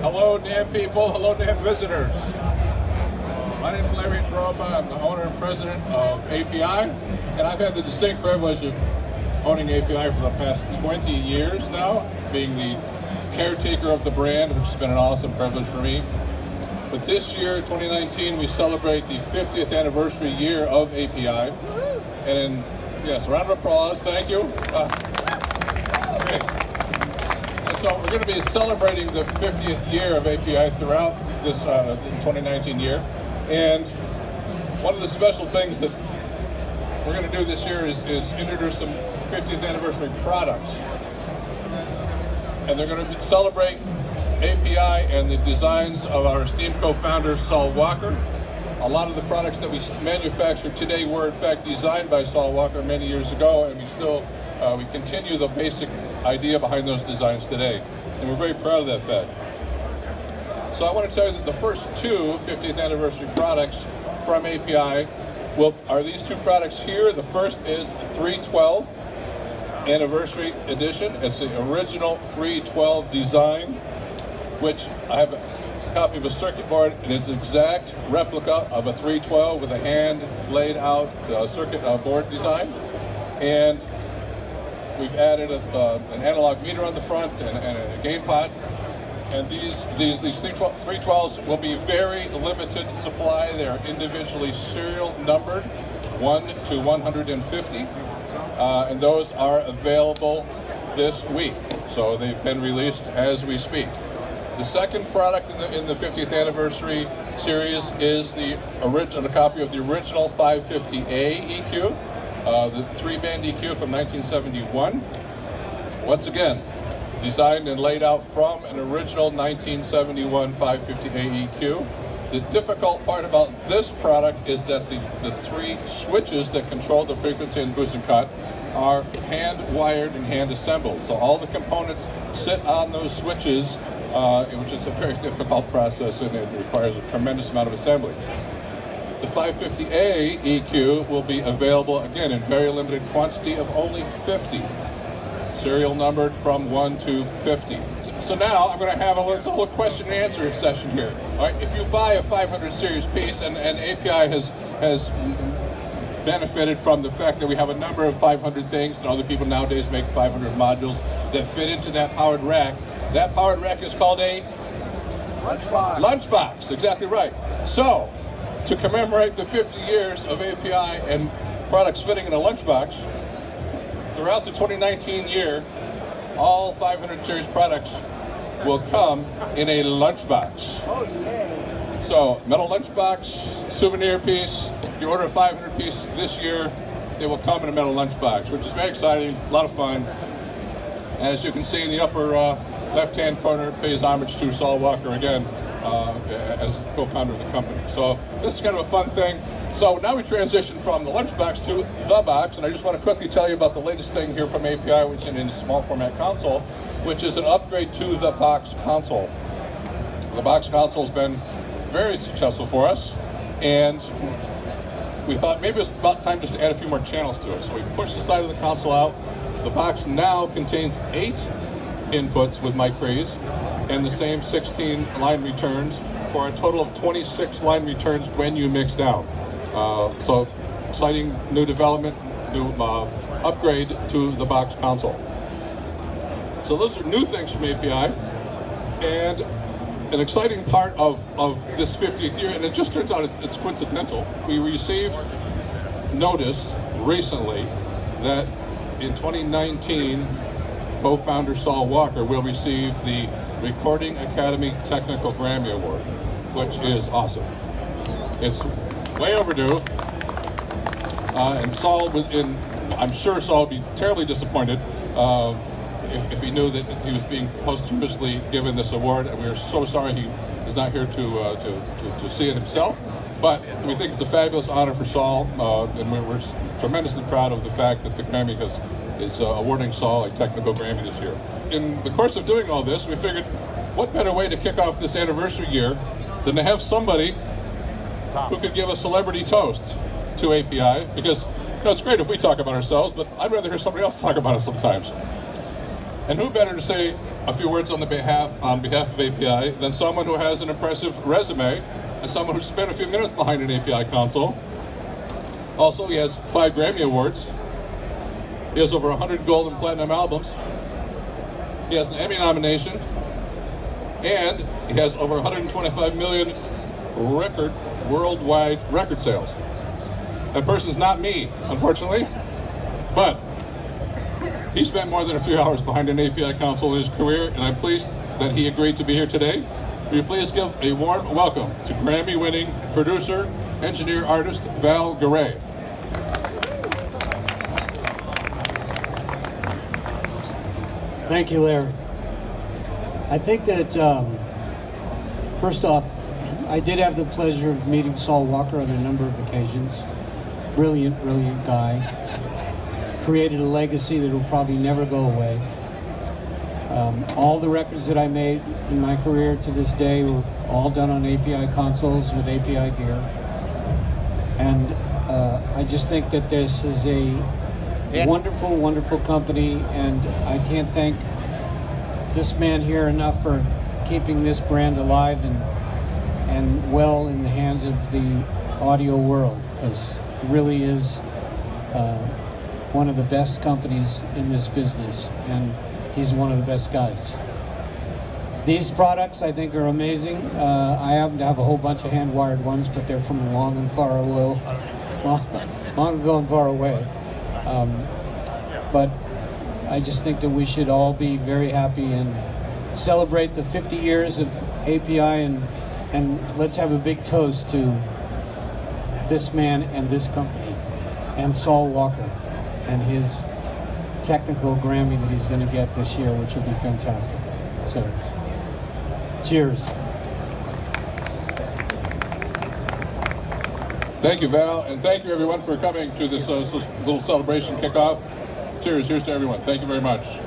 Hello NAMM people, hello NAMM visitors. My name is Larry Droba, I'm the owner and president of API, and I've had the distinct privilege of owning API for the past 20 years now, being the caretaker of the brand, which has been an awesome privilege for me. But this year, 2019, we celebrate the 50th anniversary year of API. And yes, round of applause, thank you. Great. And so we're going to be celebrating the 50th year of API throughout this 2019 year. And one of the special things that we're going to do this year is introduce some 50th anniversary products. And they're going to celebrate API and the designs of our esteemed co-founder Saul Walker. A lot of the products that we manufacture today were in fact designed by Saul Walker many years ago, and we continue the basic idea behind those designs today. And we're very proud of that fact. So I want to tell you that the first two 50th anniversary products from API are these two products here. The first is 312 Anniversary Edition. It's the original 312 design, which I have a copy of a circuit board, and it's an exact replica of a 312 with a hand laid out circuit board design. And we've added an analog meter on the front and a gain pot. And these 312s will be very limited supply. They are individually serial numbered, 1 to 150. And those are available this week. So they've been released as we speak. The second product in the 50th anniversary series is a copy of the original 550A EQ, the 3-band EQ from 1971. Once again, designed and laid out from an original 1971 550A EQ. The difficult part about this product is that the three switches that control the frequency and boost and cut are hand wired and hand assembled. So all the components sit on those switches, which is a very difficult process, and it requires a tremendous amount of assembly. The 550A EQ will be available again in very limited quantity of only 50, serial numbered from 1 to 50. So now I'm going to have a little question and answer session here. All right, if you buy a 500 series piece, and API has benefited from the fact that we have a number of 500 things, and other people nowadays make 500 modules that fit into that powered rack. That powered rack is called a lunchbox. Lunchbox, exactly right. So, to commemorate the 50 years of API and products fitting in a lunchbox, throughout the 2019 year, all 500 series products will come in a lunchbox. Oh, yeah. So, metal lunchbox, souvenir piece. If you order a 500 piece this year, it will come in a metal lunchbox, which is very exciting, a lot of fun. And as you can see in the upper left-hand corner, it pays homage to Saul Walker again as co-founder of the company. So this is kind of a fun thing. So now we transition from the lunchbox to the box, and I just want to quickly tell you about the latest thing here from API, which is in a small format console, which is an upgrade to the box console. The box console has been very successful for us, and we thought maybe it's about time just to add a few more channels to it. So we pushed the side of the console out. The box now contains 8 inputs with Mic Preamp and the same 16 line returns for a total of 26 line returns when you mix down. So exciting new development, new upgrade to the box console. So those are new things from API, and an exciting part of this 50th year, and it just turns out it's coincidental. We received notice recently that in 2019, co-founder Saul Walker will receive the Recording Academy Technical GRAMMY Award, which is awesome. It's way overdue, and I'm sure Saul would be terribly disappointed if he knew that he was being posthumously given this award, and we are so sorry he is not here to see it himself. But we think it's a fabulous honor for Saul, and we're tremendously proud of the fact that the Grammy is awarding Saul a technical Grammy this year. In the course of doing all this, we figured, what better way to kick off this anniversary year than to have somebody who could give a celebrity toast to API, because it's great if we talk about ourselves, but I'd rather hear somebody else talk about us sometimes. And who better to say a few words on behalf of API, then someone who has an impressive resume, and someone who spent a few minutes behind an API console. Also, he has 5 Grammy Awards. He has over 100 gold and platinum albums. He has an Emmy nomination. And he has over 125 million worldwide record sales. That person's not me, unfortunately, but he spent more than a few hours behind an API console in his career, and I'm pleased that he agreed to be here today. Will you please give a warm welcome to Grammy-winning producer, engineer, artist, Val Garre. Thank you, Larry. I think that, first off, I did have the pleasure of meeting Saul Walker on a number of occasions. Brilliant, brilliant guy. Created a legacy that will probably never go away. All the records that I made in my career to this day were all done on API consoles with API gear. And I just think that this is a wonderful, wonderful company, and I can't thank this man here enough for keeping this brand alive and well in the hands of the audio world, because it really is one of the best companies in this business, and he's one of the best guys. These products, I think, are amazing. I happen to have a whole bunch of hand-wired ones, but they're from long and far away, long ago and far away. But I just think that we should all be very happy and celebrate the 50 years of API, and let's have a big toast to this man and this company and Saul Walker and his technical Grammy that he's going to get this year, which will be fantastic. So, cheers. Thank you, Val, and thank you, everyone, for coming to this little celebration kickoff. Cheers. Here's to everyone. Thank you very much.